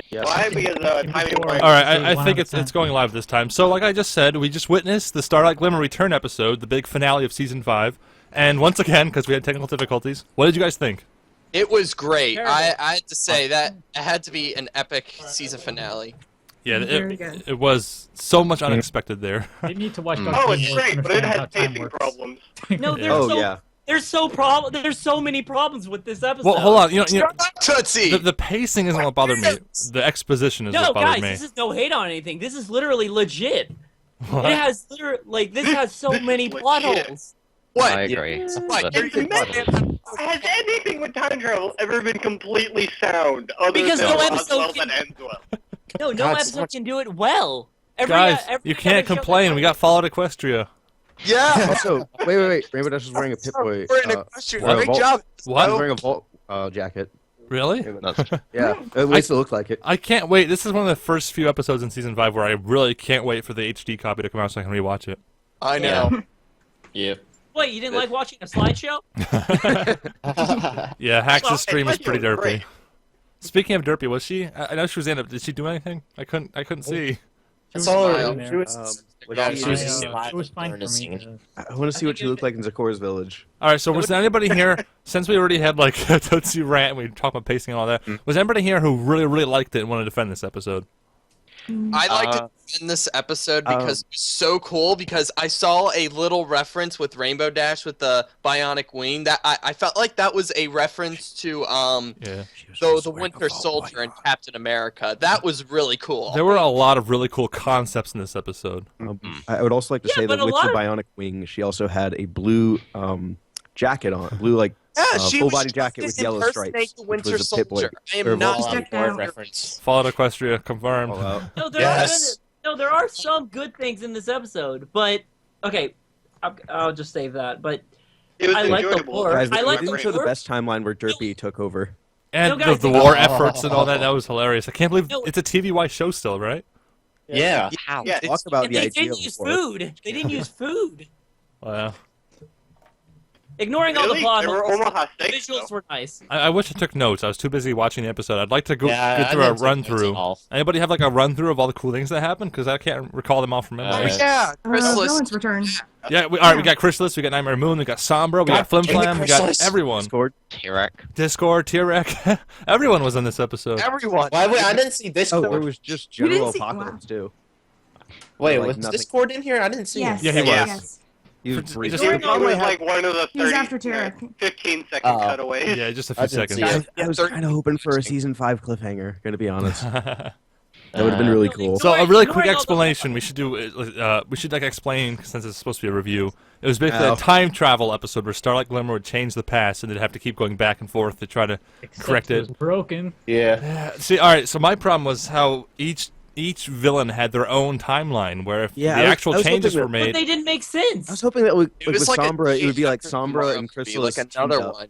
Yeah. Why? Because timing. Before- Right. All right, Episode I one think of the it's going live this time. So, like I just said, we just witnessed the Starlight Glimmer return episode, the big finale of season 5, and once again, because we had technical difficulties, what did you guys think? It was great. Terrible. I had to say that it had to be an epic season finale. Yeah, Very good. it was so much unexpected there. You need to watch Dark Oh, Knight it's to great, but it understand how had time pacing works. problems. No, there's Oh so yeah. there's so many problems with this episode. Well, hold on. You know, Tootsie! the pacing isn't what bothered me. The exposition is No, what bothered guys, me. this is no hate on anything. This is literally legit. What? It has this has so many plot legit. holes. What? I agree. What? Has anything with time travel ever been completely sound? Other Because than no Oswald episode that can- ends well. No, God, so episode much- can do it well. Guys, every you can't other show complain. that- We got Fallout Equestria. Yeah! Also, wait. Rainbow Dash was wearing a Pip-Boy. We're in a question. or a Great Vault- job. What? He was wearing a Vault jacket. Really? Yeah, at least it looked like it. I can't wait. This is one of the first few episodes in season 5 where I really can't wait for the HD copy to come out so I can rewatch it. I know. Yep. Wait, you didn't like watching a slideshow? Yeah, Hax's Well, stream was pretty Equestria was derpy. great. Speaking of derpy, was she? I know she was in it. Did she do anything? I couldn't see. That's all. fine She was. Yeah, she was I, alive it was fine during for the me. scene. I want to see what she looked like in Zikora's village. All right, so was there anybody here, since we already had like a Tootsie rant, and we talked about pacing and all that, was anybody here who really liked it and wanted to defend this episode? I like to defend this episode because it was so cool because I saw a little reference with Rainbow Dash with the bionic wing that I felt like that was a reference to Yeah. the Winter Soldier and Captain America. That was really cool. There were a lot of really cool concepts in this episode. I would also like to Yeah, say but that a with lot the of- bionic wing, she also had a blue jacket on, blue she full was body just jacket to with yellow impersonate stripes, the which Winter was a Pip-Boy. Soldier. I or am not. Vault. Checked Board out. reference. Fallout Equestria confirmed. Oh, wow. No, Yes. there are some good things in this episode, but okay, I'll just save that. But It was I like the enjoyable. lore. Guys, I we like didn't the show the lore. best timeline where Derpy took over. And No, guys, the they- war efforts and all that was hilarious. I can't believe No. it's a TVY show still, right? Yeah. Yeah, Talk about And the they idea didn't use before it. food. They didn't use food. Wow. Ignoring all the Really? plot There were holes, Omaha the steaks, visuals though. were nice. I wish I took notes. I was too busy watching the episode. I'd like to go Yeah, get I through a didn't take run notes at through. all. Anybody have like a run through of all the cool things that happened? Because I can't recall them all from memory. Yeah, Chrysalis. Villain's return. Yeah, all right. We got Chrysalis, we got Nightmare Moon, we got Sombra, we got Flim dang it, Flam, we got Chrysalis. everyone. Discord. T-Rex. Discord, T-Rex, everyone was in this episode. Everyone. Why? Wait, I didn't see Oh, Discord. there was just You didn't general see- apocalypse too. Wait, like was nothing. Discord in here? I didn't see Yes. him. Yeah, he was. Yes. He was For- brief. just- It The was problem I like one of the He was 30, after Tarek. 15-second Oh. cutaways. Yeah, just a I few didn't see seconds. it. I was kind of hoping for a season 5 cliffhanger. Gonna be honest, that That would have been really cool. So a really Ignoring quick all the- explanation. We should do. We should like explain since it's supposed to be a review. It was basically Oh. a time travel episode where Starlight Glimmer would change the past, and they'd have to keep going back and forth to try to correct It it. was broken. Yeah. See, all right. So my problem was how each villain had their own timeline, where if Yeah, the I was actual hoping changes that- were But made. they didn't make sense. I was hoping that with, It like, was with like a Sombra, it would be like King Sombra tomorrow and would be Chrysalis, like another teamed up, one.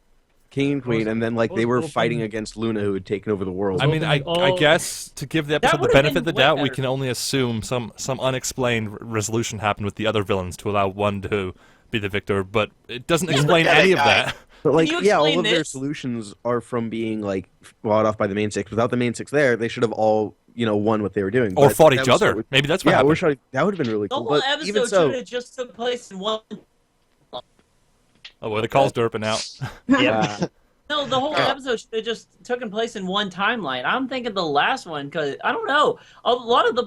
King and Queen, and then like they were Those fighting little against Luna, who had taken over the world. I mean, I Oh. guess to give the episode the would've benefit of been the way doubt, we better. can only assume some unexplained resolution happened with the other villains to allow one to be the victor, but it doesn't explain Yeah, any that of guy. that. But like, you yeah, all explain of their this? solutions are from being like fought off by the main six. Without the main six there, they should have all won what they were doing. Or But fought that each was other. what- Maybe that's what yeah, happened. that would have been really The cool. whole But even episode so, should have just took place in one. Oh, well, the call's derping out. No, the whole episode should have just taken place in one timeline. I'm thinking the last one because I don't know. A lot of the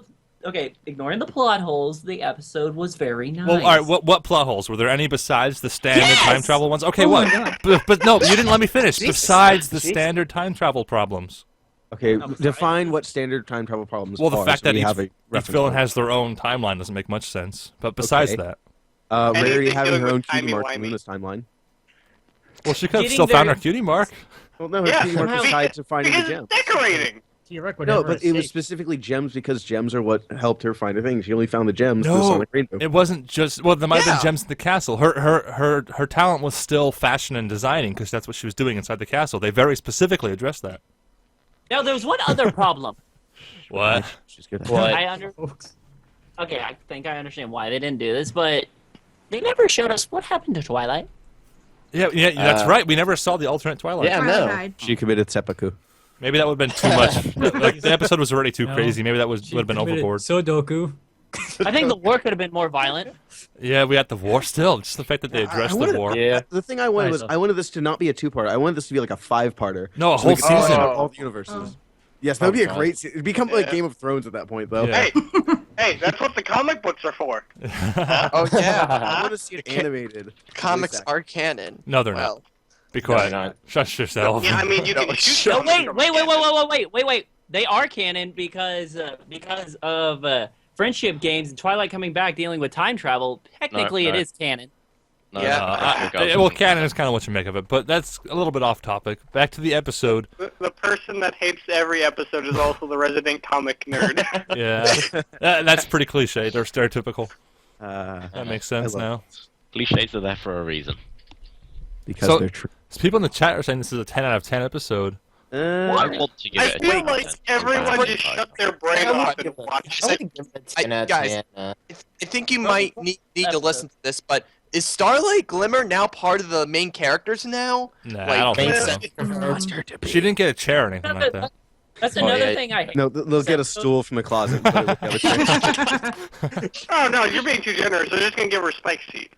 ignoring the plot holes, the episode was very nice. Well, all right. What plot holes were there? Any besides the standard Yes! time travel ones? Okay, Oh what? my God. But no, you didn't let me finish. Jesus. Besides the Jesus. standard time travel problems. okay, I'm sorry. define what standard time travel problems Well, the are. fact so that we each have a villain reference point. has their own timeline doesn't make much sense. But besides Okay. that, Rarity Anything having dealing her own with cutie mark in timey-wimey. Luna's timeline. well, she could have Getting still found there- her cutie mark. Well, no, her Yeah, cutie mark was somehow- tied to finding the Because gems. it's decorating. T-Rex would No, never but it was escape. specifically gems because gems are what helped her find her thing. She only found the gems through No, Sonic Rainbow. it wasn't just. Well, there might have Yeah. been gems in the castle. Her talent was still fashion and designing because that's what she was doing inside the castle. They very specifically addressed that. Now there's one other problem. What? She's good. What? Folks. Okay, I think I understand why they didn't do this, but they never showed us what happened to Twilight. Yeah, that's right. We never saw the alternate Twilight. Yeah, Twilight no. died. She committed seppuku. Maybe that would have been too much. Like the episode was already too No. crazy. Maybe that would She have been committed overboard. Sudoku. I think the war could have been more violent. Yeah, we had the war still. Just the fact that they addressed wanted- the war. Yeah. The thing I wanted was Nice. I wanted this to not be a 2-parter. I wanted this to be like a 5-parter. No, a So we whole could talk season. about all the universes. Oh. Yes, that would be a God. great. It'd become like Yeah. Game of Thrones at that point, though. Yeah. Hey, hey, that's what the comic books are for. Oh yeah, I want to see it animated. comics Voice are canon. No, they're Well, not. Be No, quiet. they're not. Shush yourself. Yeah, I mean, you can shoot No, something wait, from wait. They are canon because of friendship games and Twilight coming back dealing with time travel. Technically, No. it is canon. No, Yeah. Well, canon is kind of what you make of it, but that's a little bit off topic. Back to the episode. The person that hates every episode is also the resident comic nerd. Yeah, that's pretty cliche. They're stereotypical. That That makes sense I love now. Cliches are there for a reason. because So- they're true. So people in the chat are saying this is a 10 out of 10 episode. I Uh, want to give I it a feel 10. like everyone just shut their brain I would off give and it- watched I it. would give it a 10 out of guys, 10. I think you might need to listen to this, but is Starlight Glimmer now part of the main characters now? Nah, Like, I don't think makes so. sense. She didn't get a chair or anything like that. That's Oh, another yeah. thing I hate. no, they'll get a stool from the closet. And put it with the other chair. Oh no, you're being too generous. They're just gonna give her a spike seat.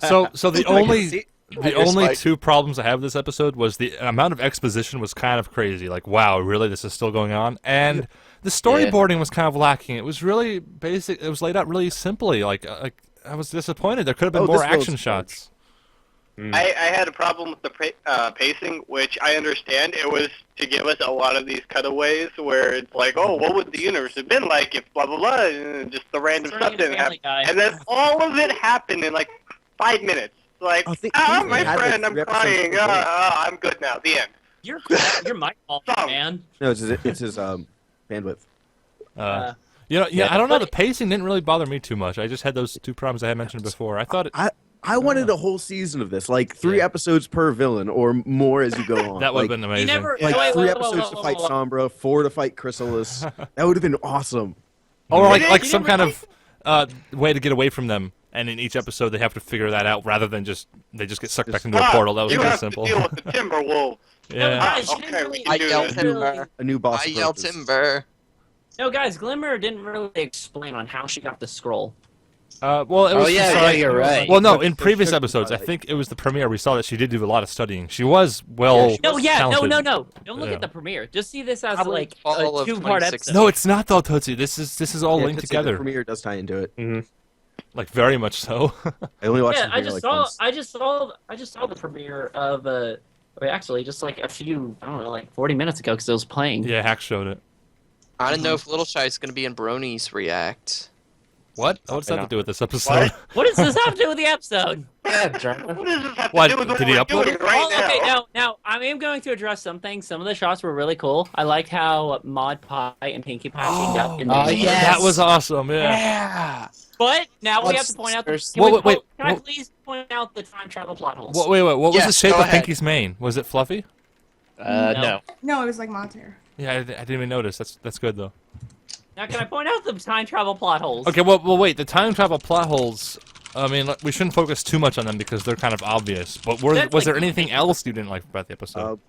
So the Like, only see- the You're only spiked. two problems I have with this episode was the amount of exposition was kind of crazy. Like, wow, really, this is still going on, and the storyboarding was kind of lacking. It was really basic. It was laid out really simply. Like I was disappointed. There could have been Oh, more this was action shots. I had a problem with the pacing, which I understand. It was to give us a lot of these cutaways where it's like, oh, what would the universe have been like if blah blah blah, and just the random Turning stuff into didn't happen. Family Guy. And then all of it happened in like 5 minutes. Like, I think oh, we my had, like, friend, I'm 3 episodes crying. to wait. I'm good now. The end. You're my fault, Some. man. No, it's his bandwidth. I don't know. The pacing didn't really bother me too much. I just had those two problems I had mentioned before. I thought I wanted a whole season of this, like 3 Yeah. episodes per villain or more as you go on. that would have like, been You amazing. never like wait, 3 wait, episodes to fight Sombra, 4 to fight Chrysalis. That would have been awesome. Or like You some never kind of way to get away from them. And in each episode, they have to figure that out rather than they just get sucked back into a portal. That was you pretty have simple. to deal with the Timberwolves. No, Yeah. guys, she Okay, didn't we really, can I do yelled this. Timber. A new boss. I yell approaches. Timber. No, guys, Glimmer didn't really explain on how she got the scroll. Well, it Oh was yeah, just yeah, like- you're right. Well, no, But in they previous should episodes, I provide- think it was the premiere we saw that she did do a lot of studying. She was well. Yeah, she No, yeah, talented. no. Don't look Yeah. at the premiere. Just see this as Probably like fall a of 2-part 2016. episode. No, it's not though, Tootsie. This is all Yeah, linked Tootsie, the together, premiere does tie into it. like very much so. I only watched Yeah, the I premiere just like saw. once. I just saw the premiere of. Wait, actually, just like a few. I don't know, like 40 minutes ago, because it was playing. Yeah, Hack showed it. I don't know if Little Shy is going to be in Bronies React. What? What's that to do with this episode? What does this have to do with the episode? Yeah, drama. What does this have to What, do with what did he we're upload doing it? right Oh, okay, now? now I am going to address something. Some of the shots were really cool. I liked how Mod Pie and Pinkie Pie teamed up in the Oh, yeah. That was awesome. Yeah. Yeah. But now we Let's- have to point out. there's- Can, we Wait, po- can I what- please point out the time travel plot holes? Wait. What was Yes, the shape go of ahead. Pinkie's mane? Was it fluffy? No. No, it was like Mod's hair. Yeah, I didn't even notice. That's good though. Now, can I point out the time travel plot holes? Okay, well, wait. The time travel plot holes. I mean, we shouldn't focus too much on them because they're kind of obvious. But That's was there like- anything else you didn't like about the episode?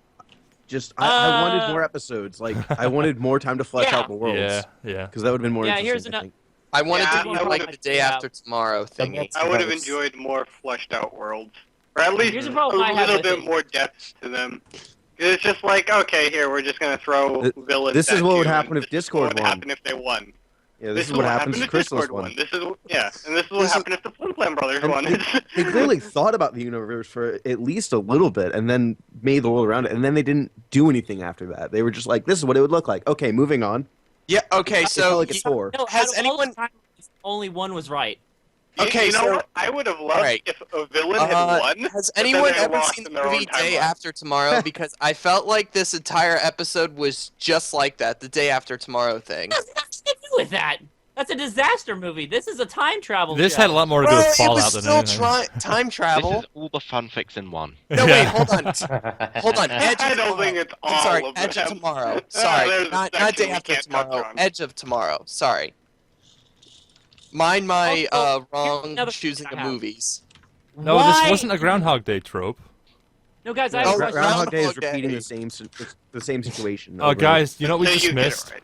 I wanted more episodes. Like I wanted more time to flesh Yeah. out the worlds. yeah. Because that would have been more Yeah, interesting. here's I ano- think. I wanted Yeah, to I be would've- like the day after tomorrow thingy. I would have That's- enjoyed more fleshed out worlds, or at least Here's a the problem I have little with bit it. more depth to them. It's just like, okay, here we're just gonna throw Th- villains. this is at what would you, happen and if this is Discord what would won. happen if they won. Yeah, this is what happens if Crystal's Discord won. This is and this is what This is- happened if the Flim Flam Brothers And won. They clearly thought about the universe for at least a little bit, and then made the world around it, and then they didn't do anything after that. They were just like, "This is what it would look like." Okay, moving on. Yeah, okay, It felt so like it's 4. No, Has out of all the anyone- timelines, only one was right. Okay, you know so- what? I would have loved Alright. if a villain had won. has but then anyone they ever lost seen in the their movie own Day timeline. After Tomorrow? Because I felt like this entire episode was just like that, the Day After Tomorrow thing. What's that to do with that? That's a disaster movie. This is a time travel This show. had a lot more to do Bro, with it Fallout was than still anything. time This travel. is all the fanfics in one. No, Yeah. wait, hold on. Hold on. Edge I of don't Tomorrow. think it's all I'm sorry, of Edge of them. Tomorrow. Sorry, there's a not section Day we After can't touch Tomorrow. on. Edge of Tomorrow. Sorry. Mind my Also, here's wrong another choosing thing of I have. movies. No, Why- this wasn't a Groundhog Day trope. No, guys, I have a question. Groundhog Day is Groundhog Day. repeating the same situation. Oh, over guys, you know what we So just you get it missed? right.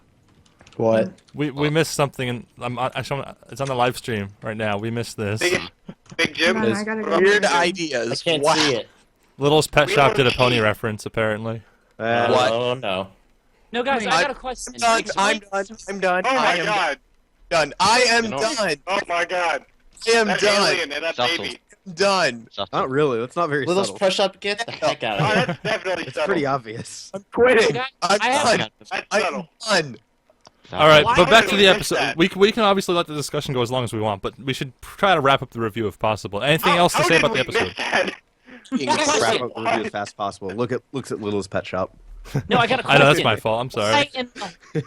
What? We missed something, and it's on the live stream right now. We missed this. Big Jim. Hold on, I gotta What go. about Weird Big Jim? ideas. I can't wow. see it. Little's Pet We Shop don't did a pony cheat. reference, apparently. What? Oh no. No, guys, I got a question. I'm done. I'm done. Oh I my am god. done. I am You're not- done. Oh my god. I am That done. alien and that Subtle. baby. Done. Not really. That's not very Little's subtle. push up. Get the heck out Oh, of here. that's definitely It's subtle. pretty obvious. I'm quitting. Guys, I'm I have- done. That's I'm subtle. done. All right, Why but back would to we the miss episode. that? We can obviously let the discussion go as long as we want, but we should try to wrap up the review if possible. Anything else to How say did about the we miss episode? that? Wrap up the review as fast as possible. Looks at Little's Pet Shop. No, I got a I question. know that's my fault. I'm sorry.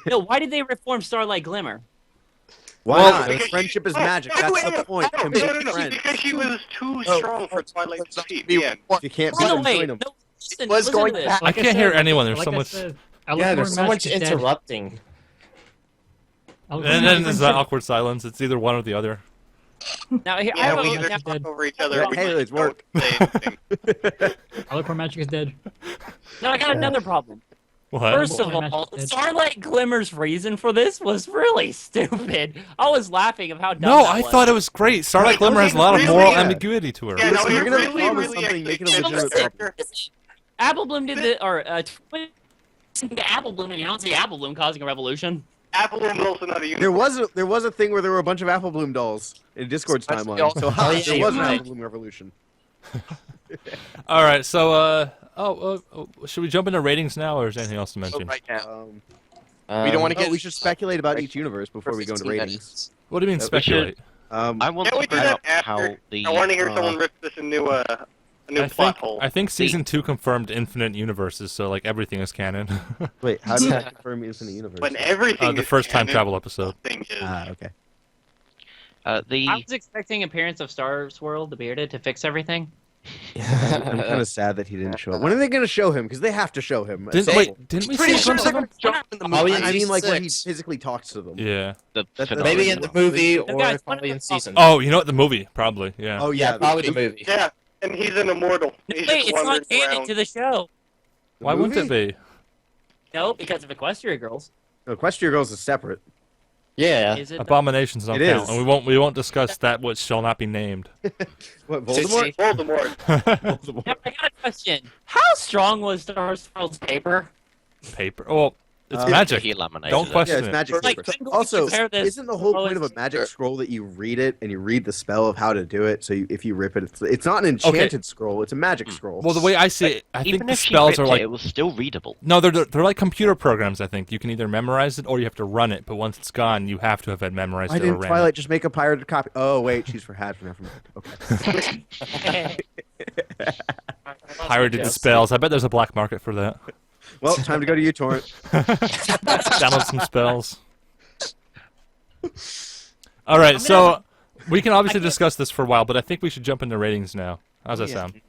Why did they reform Starlight Glimmer? Why Well, not? because Friendship is she- magic. Oh, That's wait, the point. no, Commit no, friends. because she was too Oh, strong for Twilight to defeat. Be- The end. If you can't By beat the them, way, join them. no, listen, was listen going to this. back. I can't hear anyone. There's so I much. said, Yeah, there's so Alucard much Magic is dead. interrupting. Alucard And then Magic there's is that dead. awkward silence. It's either one or the other. Now, here, I Yeah, have we a, either now, talk over each other. or we Hey, just it's work. don't say anything. Alucard Magic is dead. no, I got another problem. What? First of Magic all, is dead. Starlight Glimmer's reason for this was really stupid. I was laughing of how dumb No, that I was. thought it was great. Starlight Wait, Glimmer has a lot of really? moral Yeah. ambiguity to her. Yeah, no, Listen, you're you're gonna really, problem really something, make it a actually legitimate good. problem. Apple Bloom did the Apple Bloom, and you don't see Apple Bloom causing a revolution. Apple Bloom is also not a unicorn. There was a thing where there were a bunch of Apple Bloom dolls in Discord's That's timeline. the- So Oh, yeah, there you're was an right. Apple Bloom revolution. All right, so should we jump into ratings now, or is there anything else to Oh, mention? right now. Um, We don't want to get. we should speculate about each universe before we go into 15 ratings. minutes. What do you mean we should- speculate? I want Can't we to do bring that up after? how the I want to hear someone rip this a new plot hole. I think season 2 confirmed infinite universes, so like everything is canon. Wait, how did that confirm Infinite Universe? When everything The is first time canon, travel episode. nothing is. Okay. the I was expecting appearance of Star Swirl, the bearded, to fix everything. I'm kind of sad that he didn't show up. When are they going to show him? Because they have to show him. Didn't we Pretty see sure some they're of going them? to jump in the Oh, movie. yeah, I mean, like when he Six. physically talks to them. Yeah. the That's- finale. Maybe in the movie or guys, one probably of in the- season. Oh, you know what? The movie, probably. Yeah. Oh yeah, yeah, probably the movie. Yeah, and he's an immortal. He's Wait, just it's not wandering canon around. to the show. Why wouldn't it be? No, because of Equestria Girls. No, Equestria Girls is separate. Yeah. Is it? Abominations don't It count, is. and we won't discuss that which shall not be named. What, Voldemort? Voldemort. Voldemort? Now, I got a question. How strong was Star Swirl's paper? Paper. Well, it's Uh, magic. He laminated Don't it. question Yeah, it's it. magic Like, paper. I'm going to Also, compare this isn't the whole to point of a Lois- magic scroll that you read it and you read the spell of how to do it? So if you rip it, it's not an enchanted scroll; it's a magic scroll. Well, the way I see it, I think Even the if she spells ripped are like it was still readable. no, they're like computer programs. I think you can either memorize it or you have to run it. But once it's gone, you have to have had memorized Why it or didn't ran Twilight just make a pirated copy? Oh wait, she's for Had. Never mind. Okay. pirated Yes. spells. I bet there's a black market for that. Well, time to go to uTorrent. Download some spells. All right, so we can obviously discuss this for a while, but I think we should jump into ratings now. How's that Yeah. sound?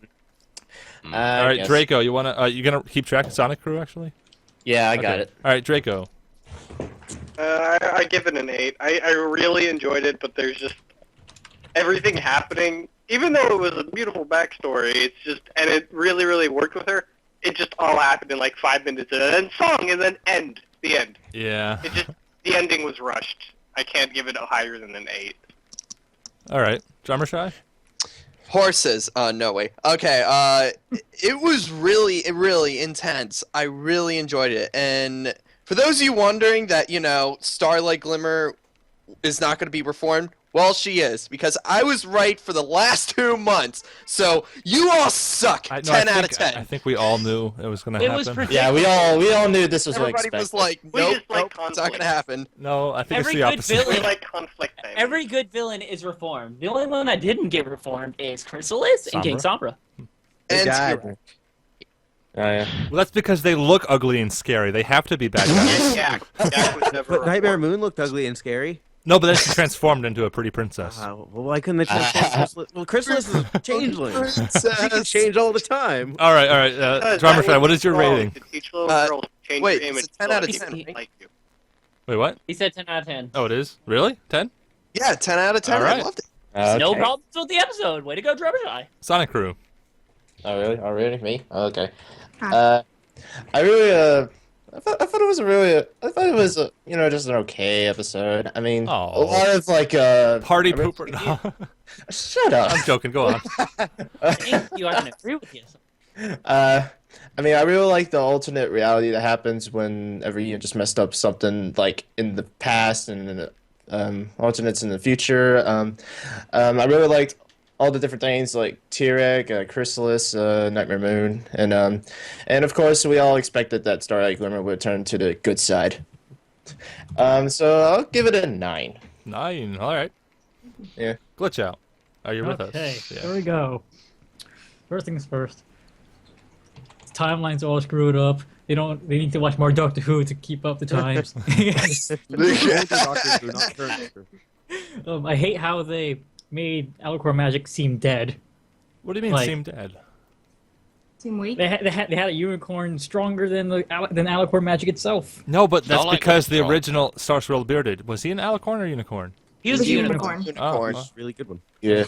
All All right, Draco, you gonna keep track of Sonic Crew actually? Yeah, I got Okay. it. All right, Draco. I give it an 8. I really enjoyed it, but there's just everything happening. Even though it was a beautiful backstory, it's just, and it really, really worked with her. It just all happened in like 5 minutes, and then song, and then end. The end. Yeah. It just, the ending was rushed. I can't give it a higher than an 8. All right, Drummer Shy. Horses. No way. Okay. It was really intense. I really enjoyed it. And for those of you wondering that, Starlight Glimmer is not going to be reformed, well, she is, because I was right for the last 2 months. So you all suck. 10 out of 10. I think we all knew it was gonna It happen. was predictable. Yeah, we all knew this was what Everybody expected. was like, We nope, just like it's not going conflict. to happen. No, I think Every it's the good opposite. We villain- like conflict things. Every good villain is reformed. The only one that didn't get reformed is Chrysalis and King Sombra. They And died. Skipper. Oh, yeah. Well, that's because they look ugly and scary. They have to be bad guys. Yeah, Jack was never But Nightmare reformed. Moon looked ugly and scary. No, but then she transformed into a pretty princess. Well, why couldn't they change Chrysalis? Well, Chrysalis is a changeling. She can Princess. change all the time. All right. Because Drummer that Shy, was what is your wrong, rating? To teach little girls to change wait, your it's image a 10 so out of that 10, they right? like you. Wait, what? He said 10 out of 10. Oh, it is? Really? 10? Yeah, 10 out of 10. All right. I loved it. Okay. No problems with the episode. Way to go, Drummer Shy. Sonic Crew. Oh really? Oh really? Me? Oh, okay. Huh. I really I thought it was a really I thought it was just an okay episode. I mean, a Oh. lot of like Party I really- pooper. No. Shut up. I'm joking. Go on. Thank you. I can agree with you. I mean, I really like the alternate reality that happens whenever you just messed up something like in the past and in the alternates in the future. I really liked all the different things like T-Rex, Chrysalis, Nightmare Moon, and of course we all expected that Starlight Glimmer would turn to the good side. So I'll give it a 9. 9. All right. Yeah. Glitch out. Are you with Okay, us? here we go. First things first. Timelines all screwed up. They need to watch more Doctor Who to keep up the times. Doctor Who, not current Doctor Who. I hate how they made Alicorn Magic seem dead. What do you mean Like- seem dead? Seem weak. They had a unicorn stronger than than Alicorn Magic itself. No, but that's Not like because the Withdraw. original Star Swirl Bearded was he an alicorn or unicorn? He was It was a a unicorn. unicorn. Oh, Really good one. Yeah.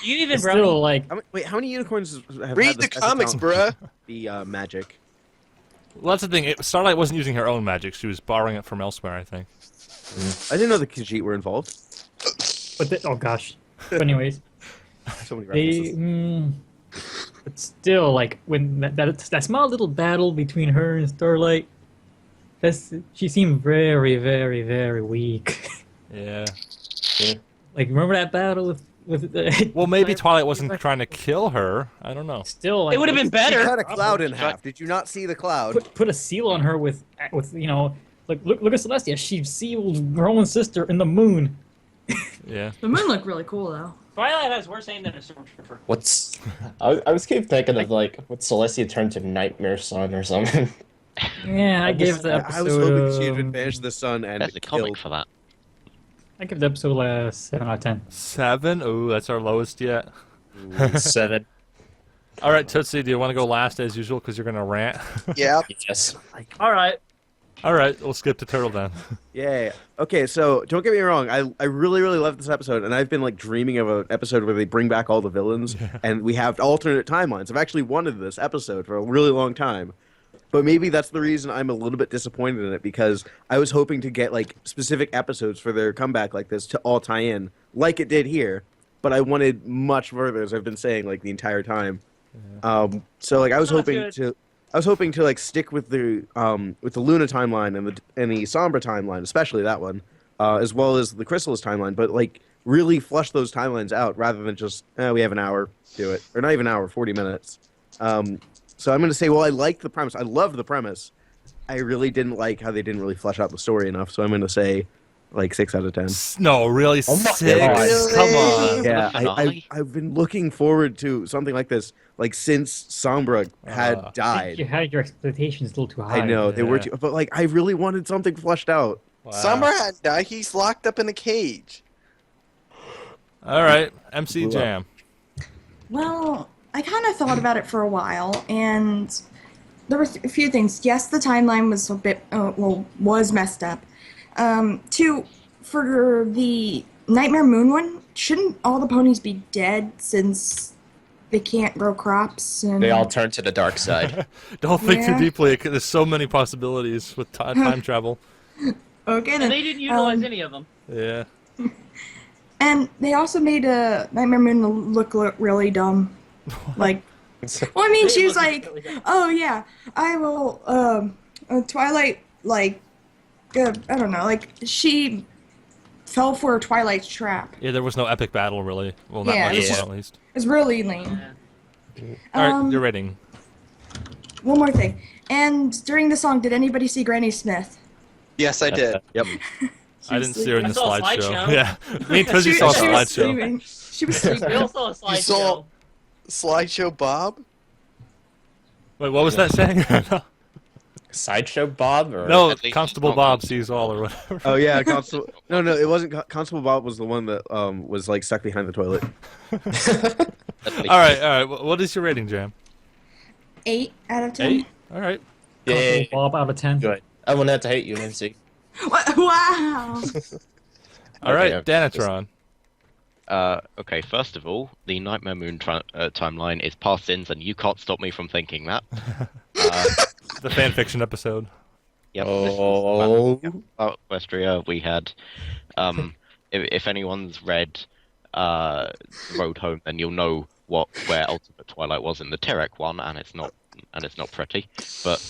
You even It's still Brownie. like Wait, how many unicorns have Read had the as a comics, talent? bruh. The magic. well, that's the thing. Starlight wasn't using her own magic; she was borrowing it from elsewhere. I think. I didn't know the Khajiit were involved. oh gosh. But anyways, So many they references. but still like when that small little battle between her and Starlight, she seemed very very very weak. Yeah. Like remember that battle with the, Well, maybe Twilight wasn't trying to kill her. I don't know. still like It would have been She better. cut a cloud in half. Did you not see the cloud? put a seal on her with like look at Celestia. She sealed her own sister in the moon. Yeah. The moon looked really cool though. Twilight has worse aim than a stormtrooper. What's I was keep thinking of like what Celestia turned to Nightmare Sun or something. Yeah, I gave the episode. I was hoping she'd advance the sun and There's a comic killed. for that. I give the episode a 7 out of 10. 7. Ooh, that's our lowest yet. 7. All right, Tootsie, do you want to go last as usual because you're gonna rant? Yeah. Yes. All right. All right, we'll skip to Turtle then. Yeah. Okay, so don't get me wrong. I really, really love this episode, and I've been like dreaming of an episode where they bring back all the villains, and we have alternate timelines. I've actually wanted this episode for a really long time. But maybe that's the reason I'm a little bit disappointed in it, because I was hoping to get like specific episodes for their comeback like this to all tie in, like it did here. But I wanted much further, as I've been saying like the entire time. So like I was Oh, that's hoping good. to, like stick with the Luna timeline and the Sombra timeline, especially that one, as well as the Chrysalis timeline. But like really flush those timelines out rather than just we have an hour, do it, or not even an hour, 40 minutes. So I'm going to say, well, I liked the premise. I loved the premise. I really didn't like how they didn't really flesh out the story enough. So I'm going to say, like 6 out of 10. No, really, Oh my 6. God. Come on. Yeah, The finale? I've been looking forward to something like this, like since Sombra had I think died. you had your expectations a little too high. I know they were, Yeah. too, but like I really wanted something fleshed out. Wow. Summer hadn't died. He's locked up in a cage. All right, MC Blew up. Jam. Well, I kind of thought about it for a while, and there were a few things. Yes, the timeline was a bit, was messed up. Two, for the Nightmare Moon one, shouldn't all the ponies be dead since they can't grow crops? And They all turn to the dark side. Don't think too Yeah. deeply. There's so many possibilities with time travel. Okay And then. they didn't utilize any of them. Yeah. And they also made Nightmare Moon look really dumb. Like, well, I mean, she was like, "Oh yeah, I will." Twilight, like, I don't know, like she fell for Twilight's trap. Yeah, there was no epic battle really. Well, not Yeah, much it was one just- at least. It's really lame. All right, Um, your rating. One more thing. And during the song, did anybody see Granny Smith? Yes, I did. Yep. I didn't see her in I the saw a slideshow. slideshow. Yeah, me and Tootsie saw a she was slideshow. sleeping. She was We sleeping. all saw a slideshow. saw- Slideshow Bob? Wait, what was that saying? Sideshow Bob or No, At least Constable it's not Bob Constable sees all or whatever. Oh yeah, Constable. No, it wasn't. Constable Bob was the one that was like stuck behind the toilet. All right. What is your rating, Jam? 8 out of 10. 8. All right. Yeah, Bob out of 10. good. I will not to hate you, MC. Wow. All right, Okay, Danatron. Okay, first of all, the Nightmare Moon timeline is past sins, and you can't stop me from thinking that. The fan fiction episode. Yep. Oh. Equestria, we had. If anyone's read Road Home, then you'll know where Ultimate Twilight was in the Terek one, and it's not pretty, but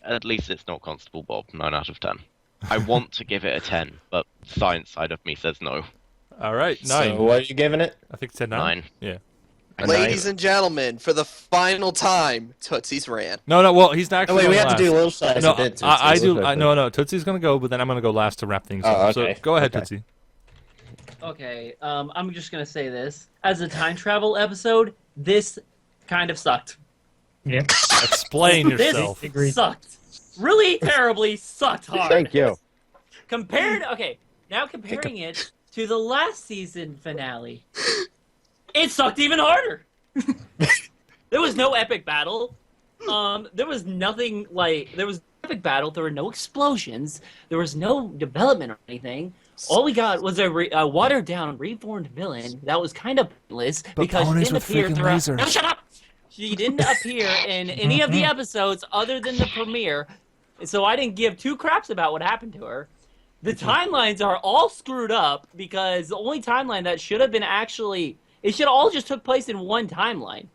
at least it's not Constable Bob. 9 out of 10. I want to give it a 10, but the science side of me says no. All right, 9. So what are you giving it? I think it said 9. 9. Yeah. Ladies and gentlemen, for the final time, Tootsie's ran. No. Well, he's not actually. Oh, wait, we going have to do a last. little size No, a bit. I do. No. Tootsie's gonna go, but then I'm gonna go last to wrap things up. Okay. So go ahead, Okay. Tootsie. Okay, I'm just gonna say this. As a time travel episode, this kind of sucked. Yeah. Explain yourself. This Agreed. sucked. Really terribly sucked hard. Thank you. Comparing it to the last season finale, it sucked even harder. There was no epic battle. There was nothing like there was no epic battle. There were no explosions. There was no development or anything. All we got was a watered down, reformed villain that was kind of pointless because she ponies didn't with appear freaking throughout. lasers. No, shut up. She didn't appear in any of the episodes other than the premiere, so I didn't give two craps about what happened to her. The timelines are all screwed up because the only timeline that should have been it should have all just took place in one timeline.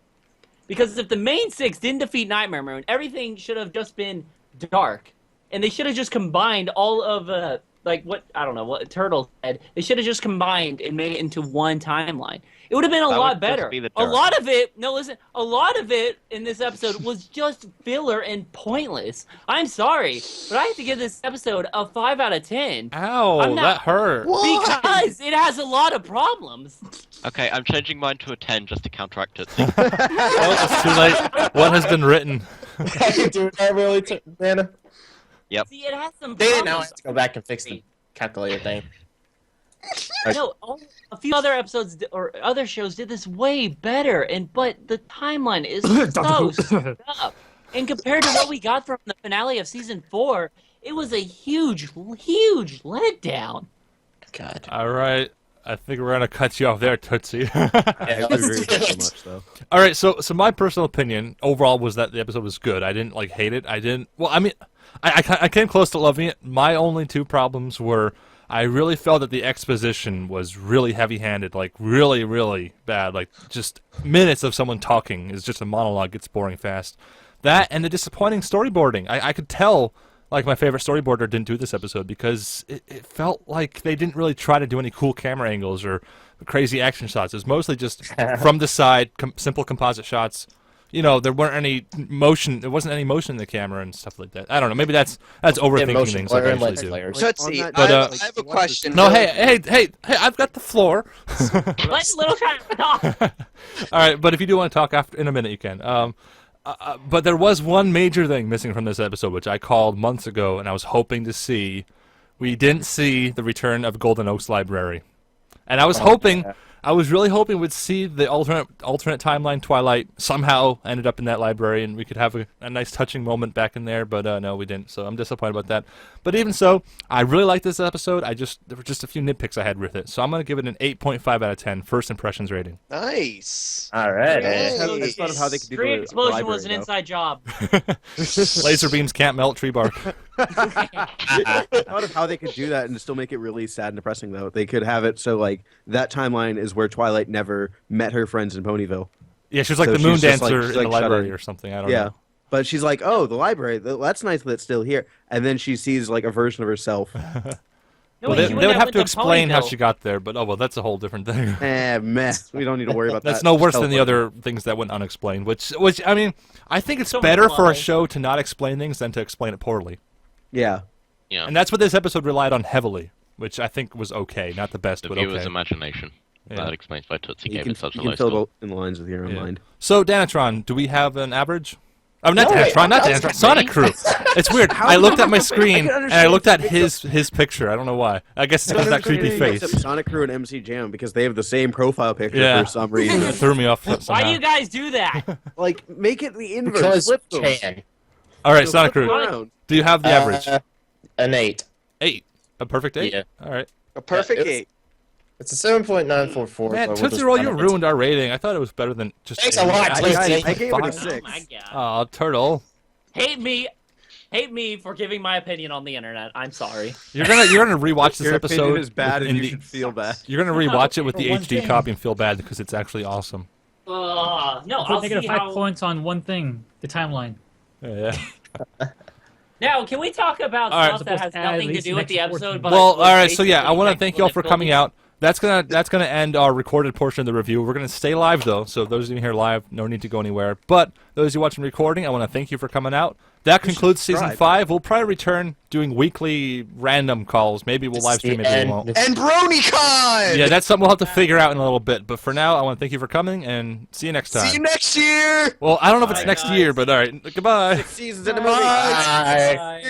Because if the main 6 didn't defeat Nightmare Moon, everything should have just been dark. And they should have just combined all of, what Turtle said. They should have just combined and made it into one timeline. It would have been a That lot would just better. be the A dark. lot of it, a lot of it in this episode was just filler and pointless. I'm sorry, but I have to give this episode a 5 out of 10. Ow, I'm not- that hurt. Because it has a lot of problems. Okay, I'm changing mine to a 10 just to counteract it. See? Well, it's too late. What has been written? I can do that really, Nana. See, it has some They problems. now have to go back and fix the calculator thing. No, a few other episodes or other shows did this way better, but the timeline is so screwed up. And compared to what we got from the finale of season 4, it was a huge letdown. God. All right. I think we're gonna cut you off there, Tootsie. Yeah, I agree with that so much, though. All right, so my personal opinion overall was that the episode was good. I didn't hate it. I came close to loving it. My only two problems were I really felt that the exposition was really heavy-handed, like really, really bad. Like just minutes of someone talking is just a monologue, gets boring fast. That and the disappointing storyboarding. I could tell like my favorite storyboarder didn't do this episode because it felt like they didn't really try to do any cool camera angles or crazy action shots. It was mostly just from the side, simple composite shots. You know, there weren't any motion. There wasn't any motion in the camera and stuff like that. I don't know. Maybe that's overthinking things like I usually do. Like, Tootsie, on that But, I have a question. No, hey! I've got the floor. Let Little Shine talk. All right, but if you do want to talk in a minute, you can. But there was one major thing missing from this episode, which I called months ago, and I was hoping to see. We didn't see the return of Golden Oaks Library, and I was hoping. yeah. I was really hoping we'd see the alternate timeline Twilight somehow ended up in that library, and we could have a nice touching moment back in there. But no, we didn't. So I'm disappointed about that. But even so, I really liked this episode. There were just a few nitpicks I had with it, so I'm gonna give it an 8.5 out of 10. First impressions rating. Nice. All right. Yay. I just thought of how they could do Stream the explosion library, was an though. inside job. Laser beams can't melt tree bark. I thought of how they could do that and still make it really sad and depressing, though. They could have it so, like, that timeline is where Twilight never met her friends in Ponyville. Yeah, she was like So the moon she's just, like- dancer she's, in the like, shut library in. or something. I don't Yeah. know. But she's like, oh, the library, that's nice that it's still here. And then she sees, like, a version of herself. No, Well, wait, they you would went have out to with explain how Ponyville. she got there, but that's a whole different thing. Mess. We don't need to worry about That's that. no worse Just than the tell other things that went unexplained. Which I mean, I think it's So better for a why? show to not explain things than to explain it poorly. Yeah. Yeah. And that's what this episode relied on heavily, which I think was okay, not the best, The but viewer's okay. imagination. Yeah. That explains why Tootsie You gave can, it such you a can low fill score. it in the lines with your own Yeah. mind. So, Danatron, do we have an average? Oh, not No, wait, Danatron, not I was Danatron. gonna Sonic say- Crew. It's weird. I looked at my screen and I understand looked at it's- his picture. I don't know why. I guess it's because of that creepy face. Except Sonic Crew and MC Jam because they have the same profile picture Yeah. for some reason. It threw me off Why somehow. do you guys do that? Like, make it the inverse. Because Flip them. can. All right, So Sonic flip Crew. them around. Do you have the average? An 8. 8. A perfect 8? Yeah. All right. A perfect it was- 8. It's a 7.944. Man, but we'll Tootsie just Roll, run you it. ruined our rating. I thought it was better than just. Thanks a lot, I, Tootsie. I gave it a Oh 6. my god. Oh, Turtle. Hate me for giving my opinion on the internet. I'm sorry. You're gonna rewatch this Your opinion episode. is bad, in and you the- should feel bad. You're gonna rewatch it with For the one HD thing. copy and feel bad because it's actually awesome. No, Put I'll negative see 5 how. points on one thing, the timeline. Yeah. Now, can we talk about All right. stuff that has Supposed to add nothing at to least do an with the extra 14. episode? But Well, was all right. So yeah, I basically want to like thank you all for coming difficulty? out. That's gonna end our recorded portion of the review. We're gonna stay live though, so those of you here live, no need to go anywhere. But those of you watching recording, I want to thank you for coming out. That concludes season subscribe. 5. We'll probably return doing weekly random calls. Maybe we'll live stream, maybe we won't. And BronyCon! Yeah, that's something we'll have to figure out in a little bit. But for now, I want to thank you for coming and see you next time. See you next year! Well, I don't know if it's Bye, next guys. year, but all right. Goodbye. 6 seasons in a movie. Bye. Bye.